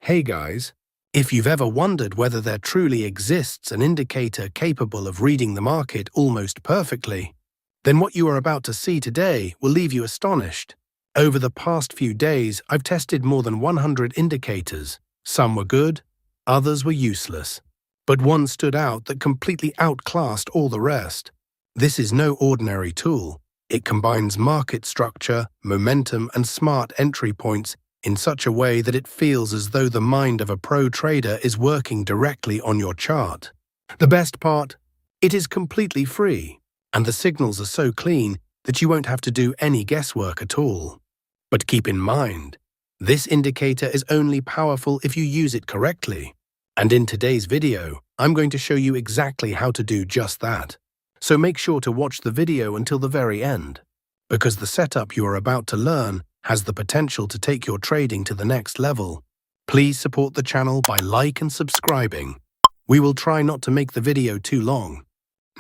Hey guys, if you've ever wondered whether there truly exists an indicator capable of reading the market almost perfectly, then what you are about to see today will leave you astonished. Over the past few days, I've tested more than 100 indicators. Some were good, others were useless. But one stood out that completely outclassed all the rest. This is no ordinary tool. It combines market structure, momentum, and smart entry points in such a way that it feels as though the mind of a pro trader is working directly on your chart. The best part? It is completely free, and the signals are so clean that you won't have to do any guesswork at all. But keep in mind, this indicator is only powerful if you use it correctly. And in today's video, I'm going to show you exactly how to do just that. So make sure to watch the video until the very end, because the setup you are about to learn has the potential to take your trading to the next level. Please support the channel by liking and subscribing. We will try not to make the video too long.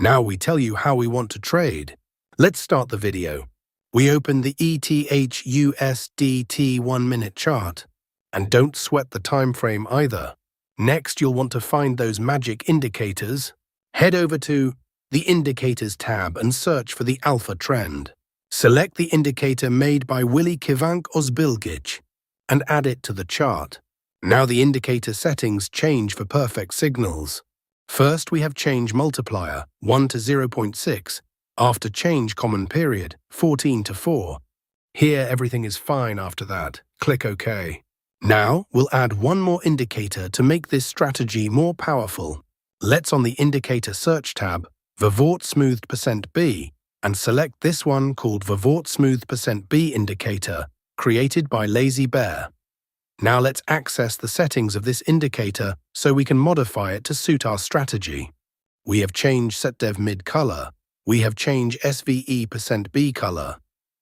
Now we tell you how we want to trade. Let's start the video. We open the ETH/USDT 1-minute chart. And don't sweat the time frame either. Next, you'll want to find those magic indicators. Head over to the Indicators tab and search for the Alpha Trend. Select the indicator made by Willy Kivanc Ozbilgic and add it to the chart. Now the indicator settings change for perfect signals. First we have change multiplier 1 to 0.6, after change common period 14 to 4. Here everything is fine after that. Click OK. Now we'll add one more indicator to make this strategy more powerful. Let's on the Indicator Search tab, Vivort Smoothed %B, and select this one called Vivort Smoothed %B indicator, created by Lazy Bear. Now let's access the settings of this indicator so we can modify it to suit our strategy. We have changed SetDev Mid color. We have changed SVE %B color.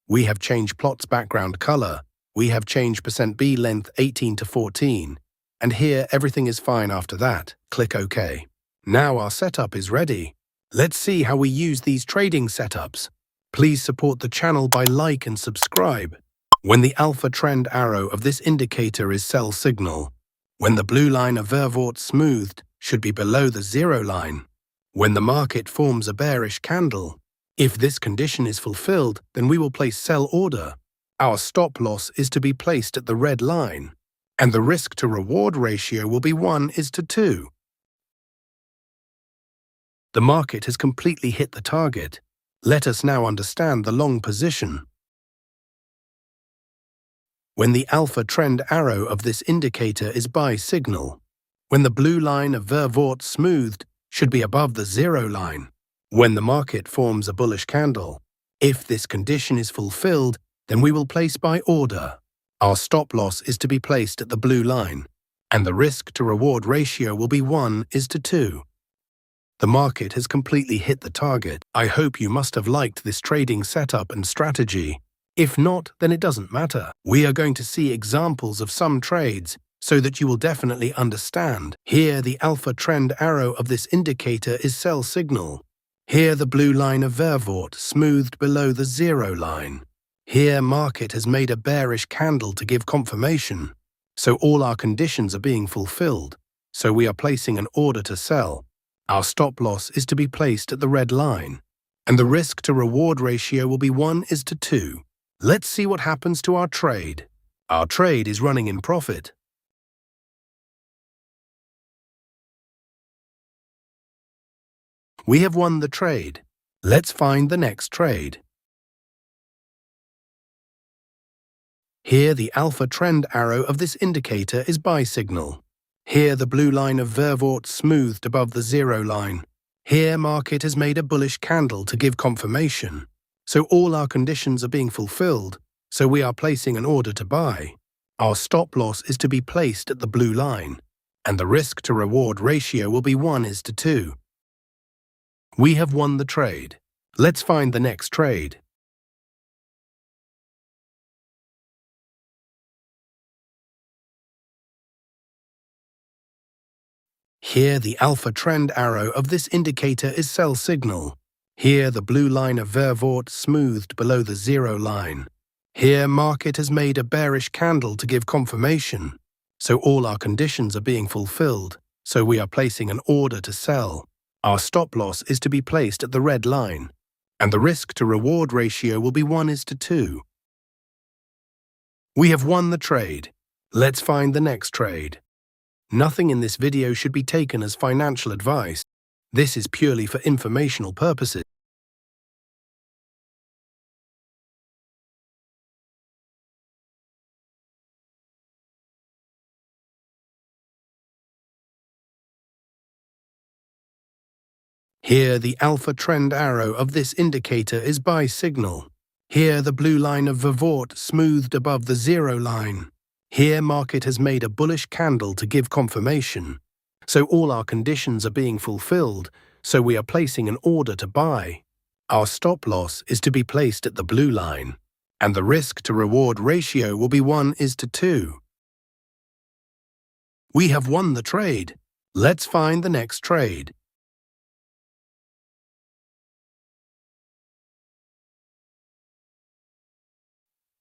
We have changed Plots background color. We have changed %B length 18 to 14. And here everything is fine after that. Click OK. Now our setup is ready. Let's see how we use these trading setups. Please support the channel by like and subscribe. When the alpha trend arrow of this indicator is sell signal. When the blue line of Vivort Smoothed should be below the zero line. When the market forms a bearish candle. If this condition is fulfilled, then we will place sell order. Our stop loss is to be placed at the red line. And the risk to reward ratio will be 1:2. The market has completely hit the target. Let us now understand the long position. When the alpha trend arrow of this indicator is buy signal. When the blue line of Vivort Smoothed should be above the zero line. When the market forms a bullish candle. If this condition is fulfilled, then we will place buy order. Our stop loss is to be placed at the blue line, and the risk to reward ratio will be 1:2. The market has completely hit the target. I hope you must have liked this trading setup and strategy. If not, then it doesn't matter. We are going to see examples of some trades so that you will definitely understand. Here, the alpha trend arrow of this indicator is sell signal. Here, the blue line of Vivort smoothed below the zero line. Here, market has made a bearish candle to give confirmation. So all our conditions are being fulfilled. So we are placing an order to sell. Our stop loss is to be placed at the red line, and the risk to reward ratio will be 1:2. Let's see what happens to our trade. Our trade is running in profit. We have won the trade. Let's find the next trade. Here the alpha trend arrow of this indicator is buy signal. Here the blue line of Vivort smoothed above the zero line. Here market has made a bullish candle to give confirmation. So all our conditions are being fulfilled, so we are placing an order to buy. Our stop loss is to be placed at the blue line, and the risk to reward ratio will be 1:2. We have won the trade. Let's find the next trade. Here the alpha trend arrow of this indicator is sell signal. Here the blue line of Vivort smoothed below the zero line. Here market has made a bearish candle to give confirmation. so all our conditions are being fulfilled, so we are placing an order to sell. Our stop loss is to be placed at the red line, and the risk-to-reward ratio will be 1:2. We have won the trade. Let's find the next trade. Nothing in this video should be taken as financial advice. This is purely for informational purposes. Here, the alpha trend arrow of this indicator is buy signal. Here, the blue line of Vivort smoothed above the zero line. Here, market has made a bullish candle to give confirmation. So all our conditions are being fulfilled, so we are placing an order to buy. Our stop loss is to be placed at the blue line, and the risk-to-reward ratio will be 1:2. We have won the trade. Let's find the next trade.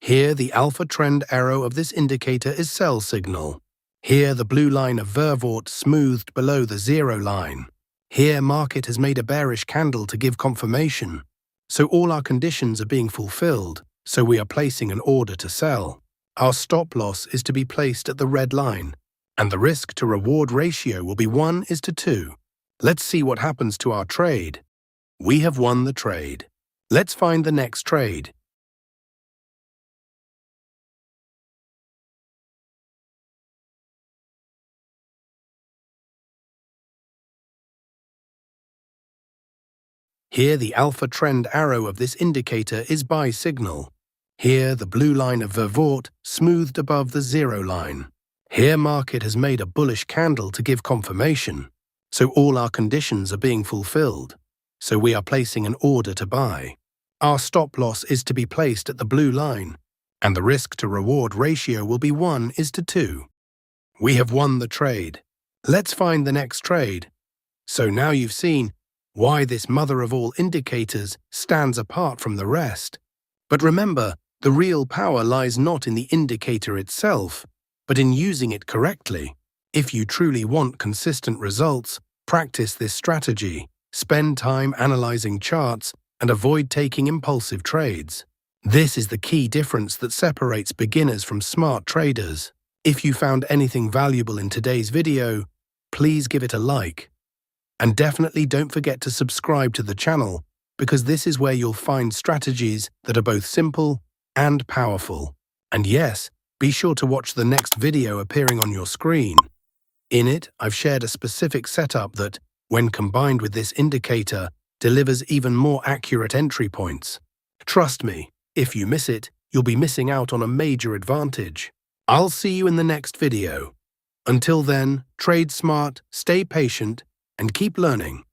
Here, the alpha trend arrow of this indicator is sell signal. Here, the blue line of Vervort smoothed below the zero line. Here, market has made a bearish candle to give confirmation. So all our conditions are being fulfilled, so we are placing an order to sell. Our stop loss is to be placed at the red line, and the risk-to-reward ratio will be 1:2. Let's see what happens to our trade. We have won the trade. Let's find the next trade. Here, the alpha trend arrow of this indicator is buy signal. Here, the blue line of Vervort smoothed above the zero line. Here, market has made a bullish candle to give confirmation. So all our conditions are being fulfilled. So we are placing an order to buy. Our stop loss is to be placed at the blue line, and the risk-to-reward ratio will be 1:2. We have won the trade. Let's find the next trade. So now you've seen why this mother of all indicators stands apart from the rest. But remember, the real power lies not in the indicator itself, but in using it correctly. If you truly want consistent results, practice this strategy, spend time analyzing charts, and avoid taking impulsive trades. This is the key difference that separates beginners from smart traders. If you found anything valuable in today's video, please give it a like. And definitely don't forget to subscribe to the channel, because this is where you'll find strategies that are both simple and powerful. And yes, be sure to watch the next video appearing on your screen. In it, I've shared a specific setup that, when combined with this indicator, delivers even more accurate entry points. Trust me, if you miss it, you'll be missing out on a major advantage. I'll see you in the next video. Until then, trade smart, stay patient, and keep learning.